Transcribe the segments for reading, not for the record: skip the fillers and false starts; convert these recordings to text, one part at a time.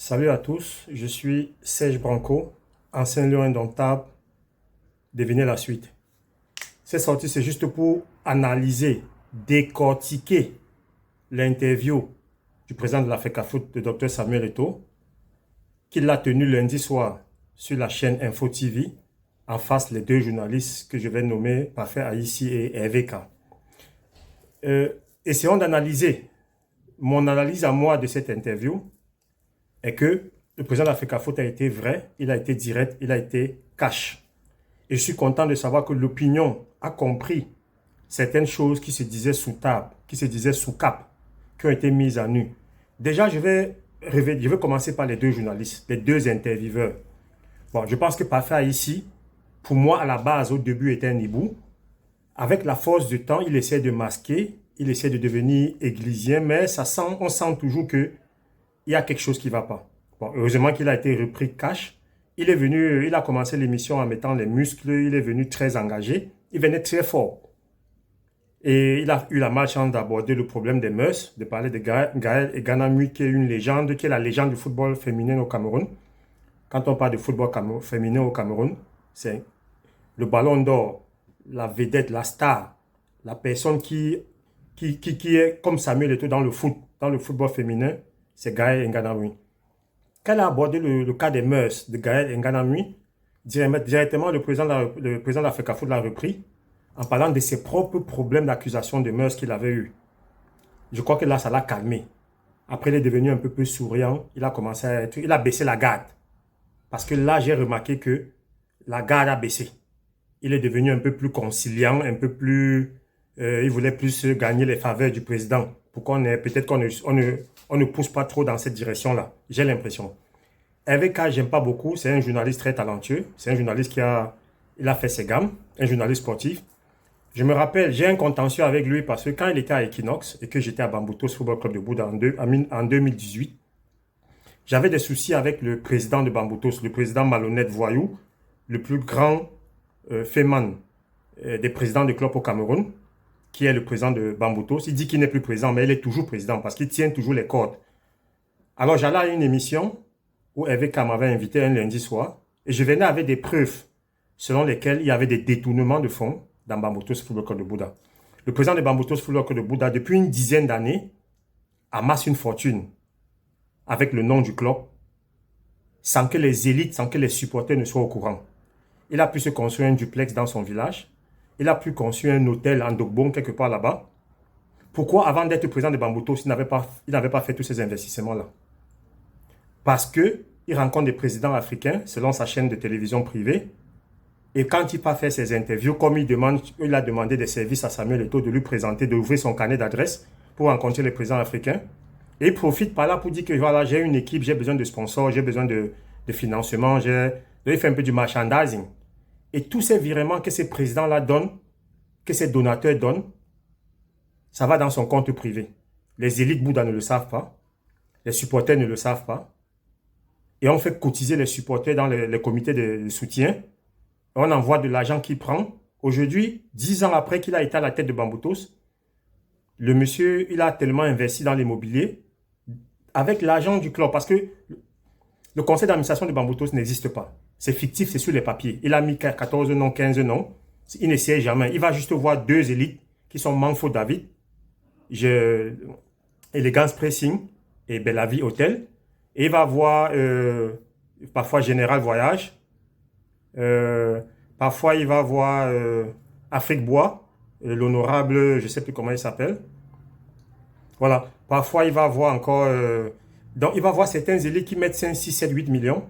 Salut à tous, je suis Serge Branco, ancien lion indomptable, devinez la suite. Cette sortie, c'est juste pour analyser, décortiquer l'interview du président de la FECAFOOT, le docteur Samuel Eto'o, qu'il a tenu lundi soir sur la chaîne Info TV, en face les deux journalistes que je vais nommer Parfait Aïssi et Hervé K. Essayons d'analyser. Mon analyse à moi de cette interview est que le président de la FECAFOOT a été vrai, il a été direct, il a été cash. Et je suis content de savoir que l'opinion a compris certaines choses qui se disaient sous table, qui se disaient sous cap, qui ont été mises à nu. Déjà, je vais commencer par les deux journalistes, les deux intervieweurs. Bon, je pense que Parfait ici, pour moi, à la base, au début, était un hibou. Avec la force du temps, il essaie de masquer, il essaie de devenir églisien, mais on sent toujours qu'il y a quelque chose qui ne va pas. Bon, heureusement qu'il a été repris cash. Il a commencé l'émission en mettant les muscles, il est venu très engagé, il venait très fort. Et il a eu la malchance d'aborder le problème des mœurs, de parler de Gaël Eganamui, qui est une légende, qui est la légende du football féminin au Cameroun. Quand on parle de football féminin au Cameroun, c'est le ballon d'or, la vedette, la star, la personne qui est comme Samuel Eto'o dans le football féminin, c'est Gaël Eganamui. Quand elle a abordé le cas des mœurs de Gaël Eganamui, directement le président de la FECAFOOT l'a repris en parlant de ses propres problèmes d'accusation de mœurs qu'il avait eu. Je crois que là, ça l'a calmé. Après, il est devenu un peu plus souriant. Il a baissé la garde. Parce que là, j'ai remarqué que la garde a baissé. Il est devenu un peu plus conciliant, un peu plus... il voulait plus gagner les faveurs du président. Peut-être qu'on ne pousse pas trop dans cette direction-là. J'ai l'impression. Hervé K, j'aime pas beaucoup. C'est un journaliste très talentueux. C'est un journaliste il a fait ses gammes. Un journaliste sportif. Je me rappelle, j'ai un contentieux avec lui parce que quand il était à Equinox et que j'étais à Bamboutos Football Club de Bouddha en 2018, j'avais des soucis avec le président de Bamboutos, le président malhonnête voyou, le plus grand féman des présidents de club au Cameroun, qui est le président de Bamboutos. Il dit qu'il n'est plus président, mais il est toujours président parce qu'il tient toujours les cordes. Alors j'allais à une émission où Hervé K m'avait invité un lundi soir et je venais avec des preuves selon lesquelles il y avait des détournements de fonds dans Bamboutos Football Club de Bouddha. Le président de Bamboutos Football Club de Bouddha, depuis une dizaine d'années, amasse une fortune avec le nom du club sans que les élites, sans que les supporters ne soient au courant. Il a pu se construire un duplex dans son village. Il a pu construire un hôtel en Dogbon, quelque part là-bas. Pourquoi, avant d'être président de Bamboutos, il n'avait pas fait tous ces investissements-là? Parce qu'il rencontre des présidents africains, selon sa chaîne de télévision privée. Et quand il part faire ses interviews, comme il a demandé des services à Samuel Eto'o de lui présenter, d'ouvrir son carnet d'adresses pour rencontrer les présidents africains. Et il profite par là pour dire que voilà, j'ai une équipe, j'ai besoin de sponsors, j'ai besoin de financement, il fait un peu du merchandising. Et tous ces virements que ces présidents-là donnent, que ces donateurs donnent, ça va dans son compte privé. Les élites Bouddha ne le savent pas, les supporters ne le savent pas. Et on fait cotiser les supporters dans les comités de soutien. On envoie de l'argent qu'il prend. Aujourd'hui, 10 ans après qu'il a été à la tête de Bamboutos, le monsieur, il a tellement investi dans l'immobilier avec l'argent du club. Parce que le conseil d'administration de Bamboutos n'existe pas. C'est fictif, c'est sur les papiers. Il a mis 14 noms, 15 noms. Il ne siège jamais. Il va juste voir deux élites qui sont Manfo David, Elegance Pressing et Bellavie Hotel. Et il va voir parfois Général Voyage. Parfois, il va voir Afrique Bois, l'honorable, je ne sais plus comment il s'appelle. Voilà. Parfois, il va voir encore... donc, il va voir certains élites qui mettent 5, 6, 7, 8 millions.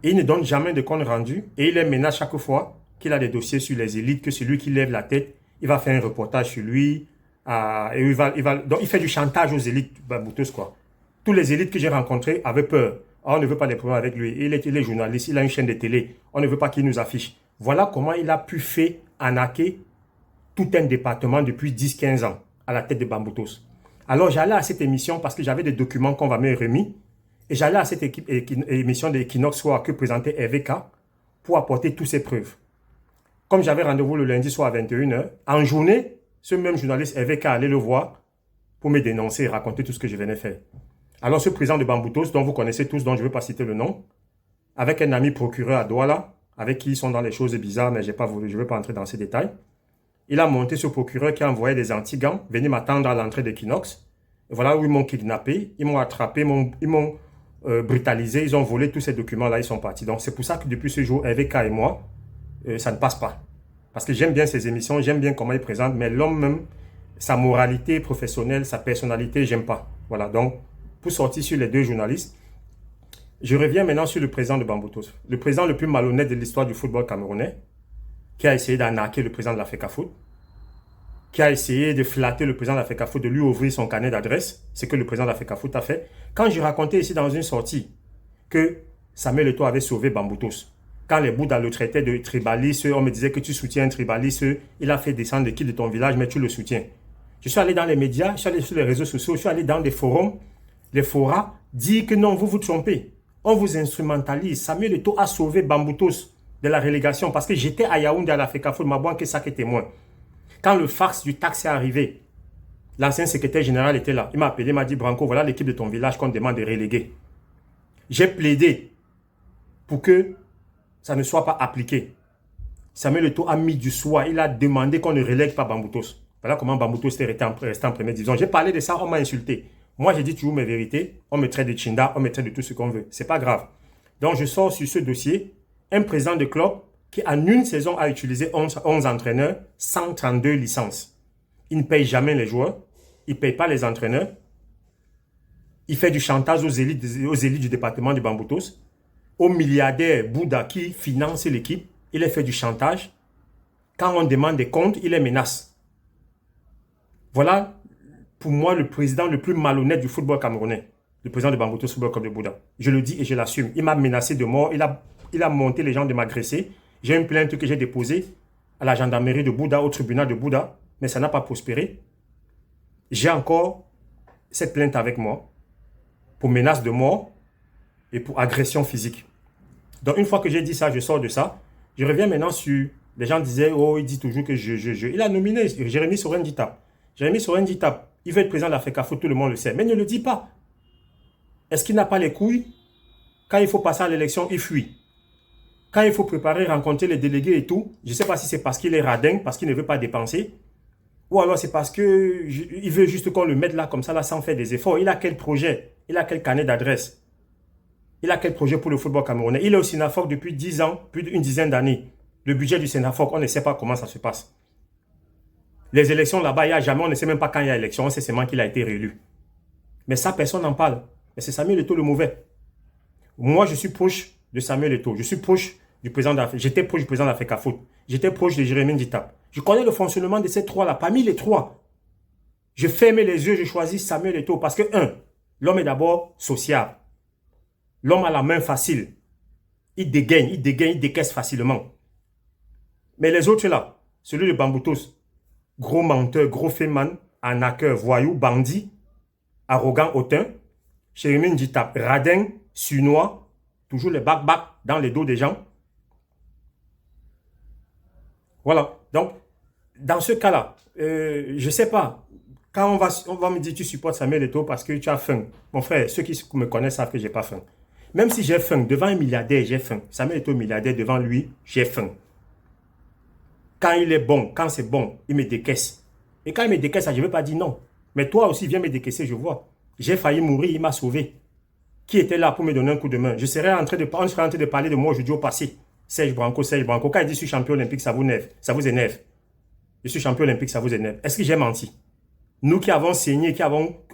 Et il ne donne jamais de compte rendu. Et il les menace chaque fois qu'il a des dossiers sur les élites, que celui qui lève la tête, il va faire un reportage sur lui. Donc, il fait du chantage aux élites Bamboutos, quoi. Tous les élites que j'ai rencontrés avaient peur. On ne veut pas des problèmes avec lui. Il est journaliste, il a une chaîne de télé. On ne veut pas qu'il nous affiche. Voilà comment il a pu faire arnaquer tout un département depuis 10-15 ans à la tête de Bamboutos. Alors j'allais à cette émission parce que j'avais des documents qu'on m'avait remis. Et j'allais à cette émission de Equinox Soir que présentait Hervé K pour apporter toutes ces preuves. Comme j'avais rendez-vous le lundi soir à 21h, en journée, ce même journaliste Hervé K allait le voir pour me dénoncer et raconter tout ce que je venais faire. Alors ce président de Bamboutos, dont vous connaissez tous, dont je ne veux pas citer le nom, avec un ami procureur à Douala, avec qui ils sont dans les choses bizarres, mais je ne veux pas entrer dans ces détails, il a monté ce procureur qui a envoyé des anti-gants venir m'attendre à l'entrée d'Equinox. Voilà où ils m'ont kidnappé, ils m'ont attrapé, ils m'ont brutalisé, ils ont volé tous ces documents-là, ils sont partis. Donc c'est pour ça que depuis ce jour, RVK et moi, ça ne passe pas. Parce que j'aime bien ces émissions, j'aime bien comment il présente, mais l'homme même, sa moralité professionnelle, sa personnalité, j'aime pas. Voilà, donc pour sortir sur les deux journalistes, je reviens maintenant sur le président de Bamboutos. Le président le plus malhonnête de l'histoire du football camerounais, qui a essayé d'arnaquer le président de la FECAFOOT, qui a essayé de flatter le président de la FECAFOOT, de lui ouvrir son carnet d'adresse, ce que le président de la FECAFOOT a fait. Quand je racontais ici dans une sortie que Samuel Eto'o avait sauvé Bamboutos, quand les Bouddhas le traitaient de tribaliste, on me disait que tu soutiens un tribaliste, il a fait descendre l'équipe de ton village, mais tu le soutiens. Je suis allé dans les médias, je suis allé sur les réseaux sociaux, je suis allé dans des forums, les forats, dire que non, vous vous trompez. On vous instrumentalise. Samuel Eto'o a sauvé Bamboutos de la relégation parce que j'étais à Yaoundé à la FECAFOOT, ma banque est ça qui est témoin. Quand le fax du taxi est arrivé, l'ancien secrétaire général était là. Il m'a appelé, il m'a dit, Branco, voilà l'équipe de ton village qu'on demande de reléguer. J'ai plaidé pour que ça ne soit pas appliqué. Samuel Eto'o a mis du soi. Il a demandé qu'on ne relègue pas Bamboutos. Voilà comment Bamboutos était resté en première division. J'ai parlé de ça, on m'a insulté. Moi, j'ai dit toujours mes vérités. On me traite de Chinda, on me traite de tout ce qu'on veut. C'est pas grave. Donc, je sors sur ce dossier. Un président de club qui, en une saison, a utilisé 11 entraîneurs, 132 licences. Il ne paye jamais les joueurs. Il ne paye pas les entraîneurs. Il fait du chantage aux élites du département de Bamboutos. Au milliardaire Bouddha qui finance l'équipe, il a fait du chantage. Quand on demande des comptes, il les menace. Voilà, pour moi, le président le plus malhonnête du football camerounais. Le président de Bamboutos Football Club de Bouddha. Je le dis et je l'assume. Il m'a menacé de mort. Il a monté les gens de m'agresser. J'ai une plainte que j'ai déposée à la gendarmerie de Bouddha, au tribunal de Bouddha, mais ça n'a pas prospéré. J'ai encore cette plainte avec moi pour menace de mort et pour agression physique. Donc, une fois que j'ai dit ça, je sors de ça. Je reviens maintenant sur... Les gens disaient, oh, il dit toujours que je. Il a nominé Jérémy Sorendita. Jérémy Sorendita, il veut être président de la FECAFOOT, tout le monde le sait. Mais il ne le dit pas. Est-ce qu'il n'a pas les couilles? Quand il faut passer à l'élection, il fuit. Quand il faut préparer, rencontrer les délégués et tout, je ne sais pas si c'est parce qu'il est radin, parce qu'il ne veut pas dépenser, ou alors c'est parce qu'il veut juste qu'on le mette là, comme ça, là, sans faire des efforts. Il a quel projet? Il a quel carnet d'adresse? Il a quel projet pour le football camerounais? Il est au Sénafoc depuis 10 ans, plus d'une dizaine d'années. Le budget du Sénafoc, on ne sait pas comment ça se passe. Les élections là-bas, il n'y a jamais, on ne sait même pas quand il y a élection, on sait seulement qu'il a été réélu. Mais ça, personne n'en parle. Mais c'est Samuel Eto'o le mauvais. Moi, je suis proche de Samuel Eto'o. Je suis proche du président de la FECAFOOT. J'étais proche du président de la FECAFOOT. J'étais proche de Jérémy Ndita. Je connais le fonctionnement de ces trois-là. Parmi les trois, je ferme les yeux, je choisis Samuel Eto'o parce que, l'homme est d'abord social. L'homme a la main facile. Il dégaine, il décaisse facilement. Mais les autres là, celui de Bamboutos, gros menteur, gros féman, arnaqueur, voyou, bandit, arrogant, hautain, Jérémy Ndita, radin, sunois, toujours les bac-bac dans les dos des gens. Voilà. Donc, dans ce cas-là, je ne sais pas. Quand on va me dire tu supportes Samuel Eto'o parce que tu as faim. Mon frère, ceux qui me connaissent savent que je n'ai pas faim. Même si j'ai faim, devant un milliardaire, j'ai faim. Samuel Eto'o milliardaire, devant lui, j'ai faim. Quand il est bon, quand c'est bon, il me décaisse. Et quand il me décaisse, je ne veux pas dire non. Mais toi aussi, viens me décaisser, je vois. J'ai failli mourir, il m'a sauvé. Qui était là pour me donner un coup de main? On serait en train de parler de moi aujourd'hui au passé. Serge Branco. Quand il dit je suis champion olympique, ça vous énerve. Je suis champion olympique, ça vous énerve. Est-ce que j'ai menti? Nous qui avons saigné,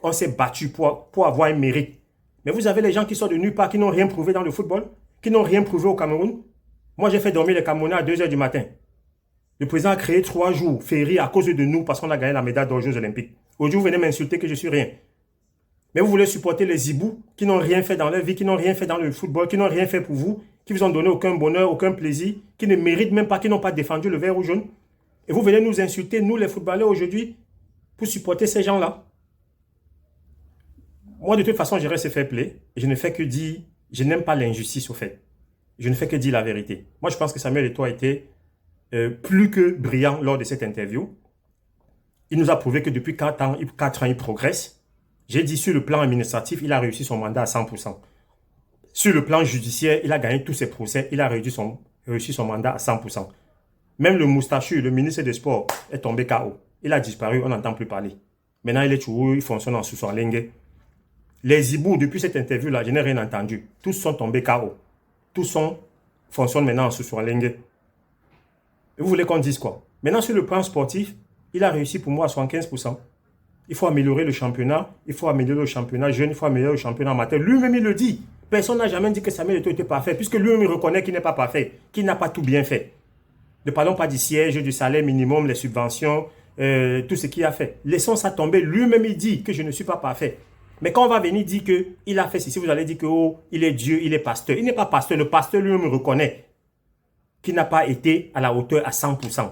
on s'est battu pour avoir un mérite. Mais vous avez les gens qui sont de nulle part, qui n'ont rien prouvé dans le football, qui n'ont rien prouvé au Cameroun. Moi, j'ai fait dormir les Camerounais à 2 h du matin. Le président a créé 3 jours fériés à cause de nous parce qu'on a gagné la médaille d'or aux Jeux Olympiques. Aujourd'hui, vous venez m'insulter que je suis rien. Mais vous voulez supporter les Zibous qui n'ont rien fait dans leur vie, qui n'ont rien fait dans le football, qui n'ont rien fait pour vous, qui vous ont donné aucun bonheur, aucun plaisir, qui ne méritent même pas, qui n'ont pas défendu le vert ou jaune. Et vous venez nous insulter, nous les footballeurs aujourd'hui, pour supporter ces gens-là. Moi, de toute façon, je reste fair play. Et je ne fais que dire, je n'aime pas l'injustice au fait. Je ne fais que dire la vérité. Moi, je pense que Samuel Eto'o a été plus que brillant lors de cette interview. Il nous a prouvé que depuis 4 ans, il progresse. J'ai dit sur le plan administratif, il a réussi son mandat à 100%. Sur le plan judiciaire, il a gagné tous ses procès, il a réussi son mandat à 100%. Même le moustachu, le ministre des Sports, est tombé KO. Il a disparu, on n'entend plus parler. Maintenant, il est toujours, il fonctionne en sous-solengue. Les hiboux, depuis cette interview-là, je n'ai rien entendu. Tous sont tombés KO. Tous fonctionnent maintenant en sous-solengue. Vous voulez qu'on dise quoi? Maintenant, sur le plan sportif, il a réussi pour moi à 75%. Il faut améliorer le championnat, il faut améliorer le championnat jeune, il faut améliorer le championnat amateur. Lui-même, il le dit. Personne n'a jamais dit que Samuel Eto'o était parfait, puisque lui-même, il reconnaît qu'il n'est pas parfait, qu'il n'a pas tout bien fait. Ne parlons pas du siège, du salaire minimum, les subventions, tout ce qu'il a fait. Laissons ça tomber. Lui-même, il dit que je ne suis pas parfait. Mais quand on va venir dire qu'il a fait ceci, vous allez dire que oh, il est Dieu, il est pasteur. Il n'est pas pasteur. Le pasteur lui-même reconnaît qu'il n'a pas été à la hauteur à 100%.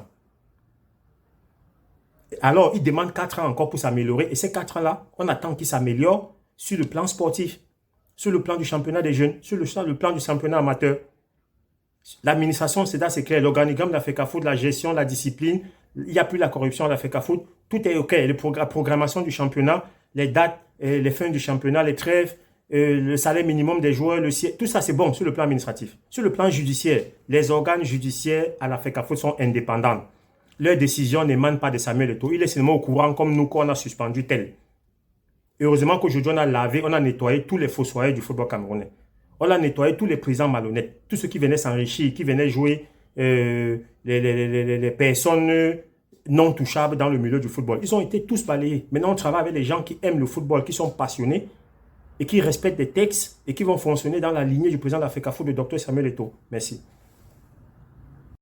Alors, il demande 4 ans encore pour s'améliorer. Et ces 4 ans-là, on attend qu'il s'améliore sur le plan sportif, sur le plan du championnat des jeunes, sur le plan du championnat amateur. L'administration, c'est clair. L'organigramme de la FECAFOOT, la gestion, la discipline, il n'y a plus la corruption à la FECAFOOT. Tout est OK. La programmation du championnat, les dates, les fins du championnat, les trêves, le salaire minimum des joueurs, le siège, tout ça, c'est bon sur le plan administratif. Sur le plan judiciaire, les organes judiciaires à la FECAFOOT sont indépendants. Leurs décisions n'émanent pas de Samuel Eto'o. Il est seulement au courant, comme nous, qu'on a suspendu tel. Heureusement qu'aujourd'hui, on a lavé, on a nettoyé tous les fossoyeurs du football camerounais. On a nettoyé tous les présidents malhonnêtes, tous ceux qui venaient s'enrichir, qui venaient jouer les personnes non touchables dans le milieu du football. Ils ont été tous balayés. Maintenant, on travaille avec les gens qui aiment le football, qui sont passionnés et qui respectent les textes et qui vont fonctionner dans la lignée du président de la FECAFOOT, le Dr Samuel Eto'o. Merci.